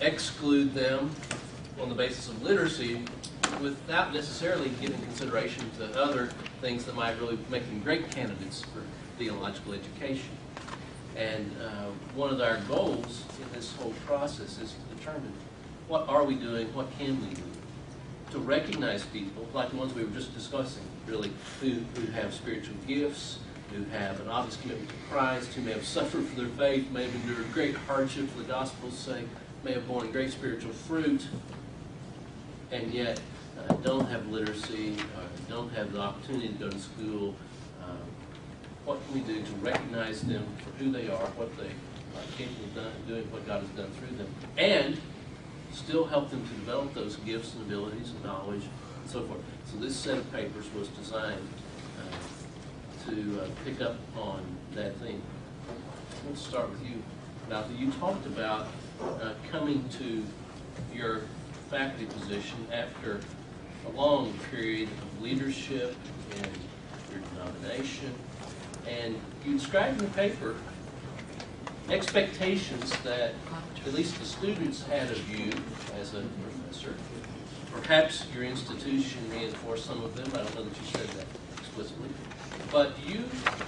exclude them on the basis of literacy without necessarily giving consideration to other things that might really make them great candidates for theological education. And one of our goals in this whole process is to determine what are we doing, what can we do to recognize people like the ones we were just discussing, really, who have spiritual gifts, who have an obvious commitment to Christ, who may have suffered for their faith, may have endured great hardship for the gospel's sake, may have borne great spiritual fruit, and yet don't have literacy, don't have the opportunity to go to school. What can we do to recognize them for who they are, what they are capable of doing, what God has done through them, and still help them to develop those gifts and abilities and knowledge and so forth. So this set of papers was designed to pick up on that theme. Let's start with you, Malcolm. You talked about coming to your faculty position after a long period of leadership in your denomination, and you described in the paper expectations that at least the students had of you as a professor. Perhaps your institution reinforced some of them. I don't know that you said that explicitly. But you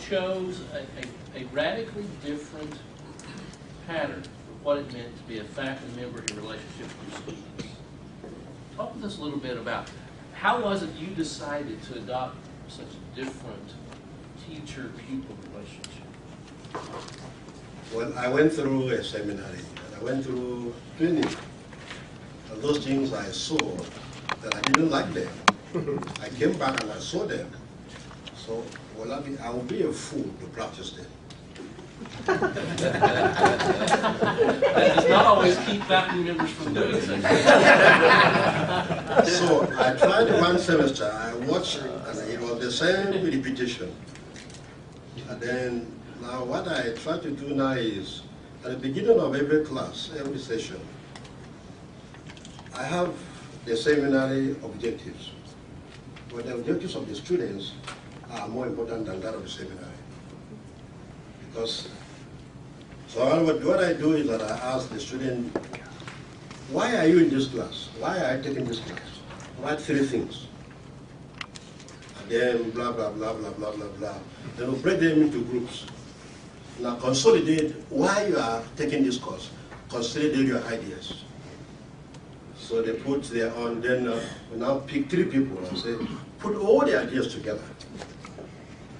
chose a radically different pattern of what it meant to be a faculty member in relationship with your students. Talk with us a little bit about how was it you decided to adopt such a different teacher-pupil relationship? Well, I went through a seminary, and I went through training. And those things I saw that I didn't like them. I came back and I saw them. So, well, I will be a fool to practice them. That does not always keep faculty members from doing so. So I tried one semester, I watched, and it was the same repetition. And then, now what I try to do now is, at the beginning of every class, every session, I have the seminary objectives. But the objectives of the students are more important than that of the seminary. Because, so what I do is that I ask the student, why are you in this class? Why are you taking this class? Write 3 things. And then blah, blah, blah, blah, blah, blah, blah. Then we'll break them into groups. Now consolidate why you are taking this course. Consolidate your ideas. So they put their own, then we now pick 3 people and say, put all the ideas together.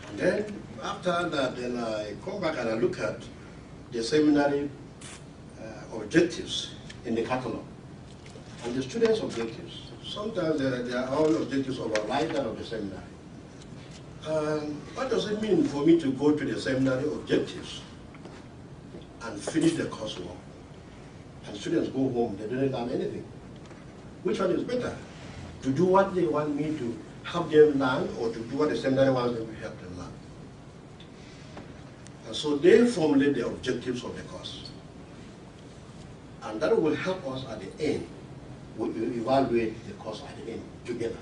And then after that, then I come back and I look at the seminary objectives in the catalog. And the students' objectives. Sometimes their own objectives override that of the seminary. And what does it mean for me to go to the seminary objectives and finish the coursework? And students go home, they don't learn anything. Which one is better? To do what they want me to help them learn, or to do what the seminary wants them to help them learn? And so they formulate the objectives of the course. And that will help us at the end. We evaluate the course at the end together.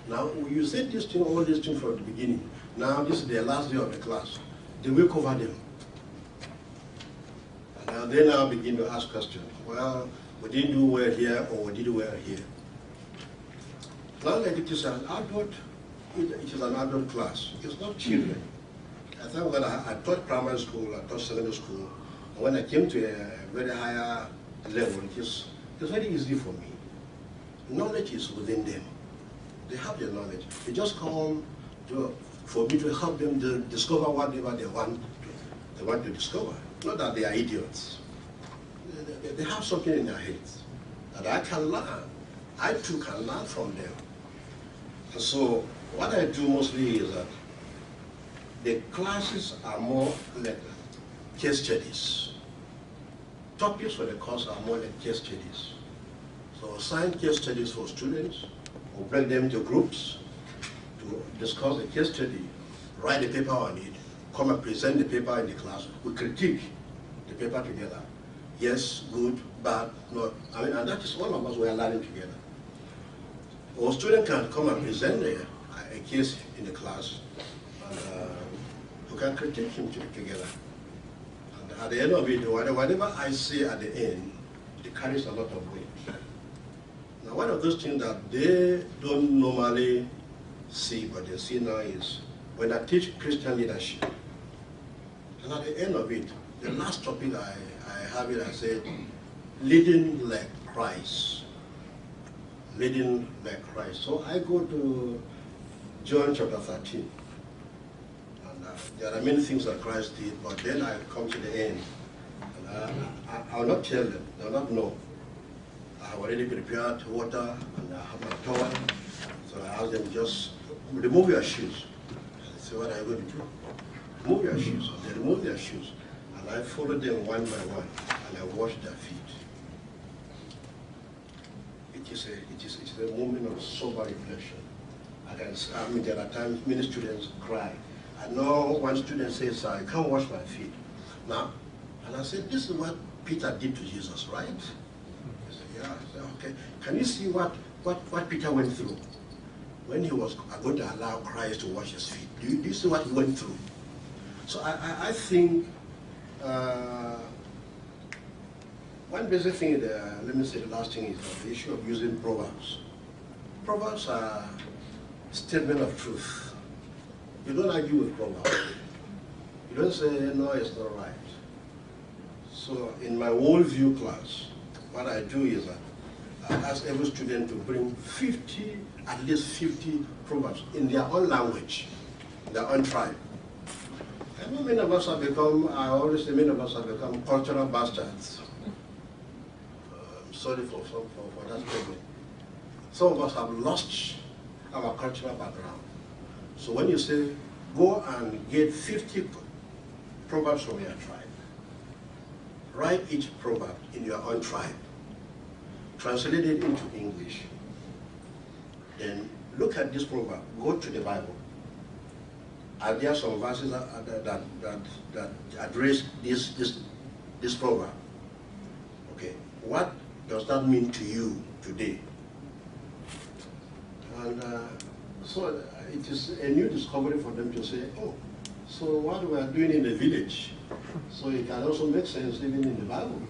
Now, you said this thing, all these things from the beginning. Now, this is the last day of the class. They will cover them. And now they now begin to ask questions. Well, we didn't do well here, or we did well here. Now, like it is an adult, it is an adult class. It's not children. I thought when I taught primary school, I taught secondary school, and when I came to a very higher level, it's very easy for me. Knowledge is within them. They have their knowledge. They just come for me to help them to discover whatever they want to discover. Not that they are idiots. They have something in their heads that I can learn. I too can learn from them. And so what I do mostly is that the classes are more like case studies. Topics for the course are more like case studies. So assign case studies for students, or break them into groups to discuss the case study, write a paper on it, come and present the paper in the class. We critique the paper together. Yes, good, bad, not. I mean, and that is all of us, we are learning together. Or student can come and present a case in the class, and we can critique him together. And at the end of it, whatever I say at the end it carries a lot of weight. Now, one of those things that they don't normally see, but they see now is when I teach Christian leadership, and at the end of it, the last topic I have it, I said, leading like Christ. Leading like Christ. So I go to John chapter 13. And there are many things that Christ did, but then I come to the end. And I will not tell them, they will not know. I have already prepared water and I have my towel. So I ask them, just remove your shoes. I say, what are you going to do? Remove your shoes. They remove their shoes. And I follow them one by one and I wash their feet. It is a moment of sober reflection. I mean, there are times many students cry. I know one student says, I can't wash my feet. Now, and I said, this is what Peter did to Jesus, right? He said, yeah. I said, okay. Can you see what Peter went through when he was going to allow Christ to wash his feet? Do you see what he went through? So I think one basic thing, let me say the last thing is the issue of using proverbs. Proverbs are a statement of truth. You don't argue with proverbs. You don't say, no, it's not right. So in my worldview class, what I do is that I ask every student to bring at least 50 proverbs in their own language, their own tribe. And many of us have become, I always say many of us have become cultural bastards. I'm sorry for that statement. Some of us have lost our cultural background. So when you say, go and get 50 proverbs from your tribe, write each proverb in your own tribe, translate it into English, then look at this proverb, go to the Bible. Are there some verses that address this proverb? Okay, what does that mean to you today? And so it is a new discovery for them to say, oh, so what we are doing in the village, so it can also make sense even in the Bible.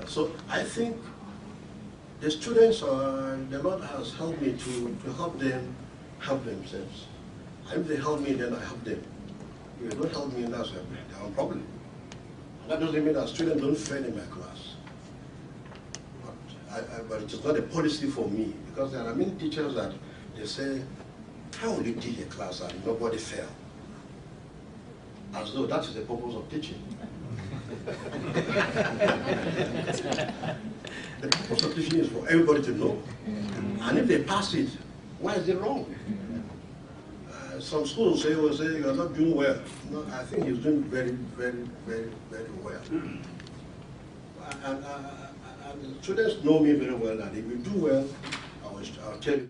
So I think the students, the Lord has helped me to help them help themselves. And if they help me, then I help them. If they don't help me, that's their own problem. And that doesn't mean that students don't fail in my class. But it is not a policy for me, because there are many teachers that they say, how will you teach a class and nobody fail? As though that is the purpose of teaching. The purpose of teaching is for everybody to know. And if they pass it, why is it wrong? Some schools say, you are not doing well. No, I think he's doing very, very, very, very well. And students know me very well that if you do well, I'll tell you.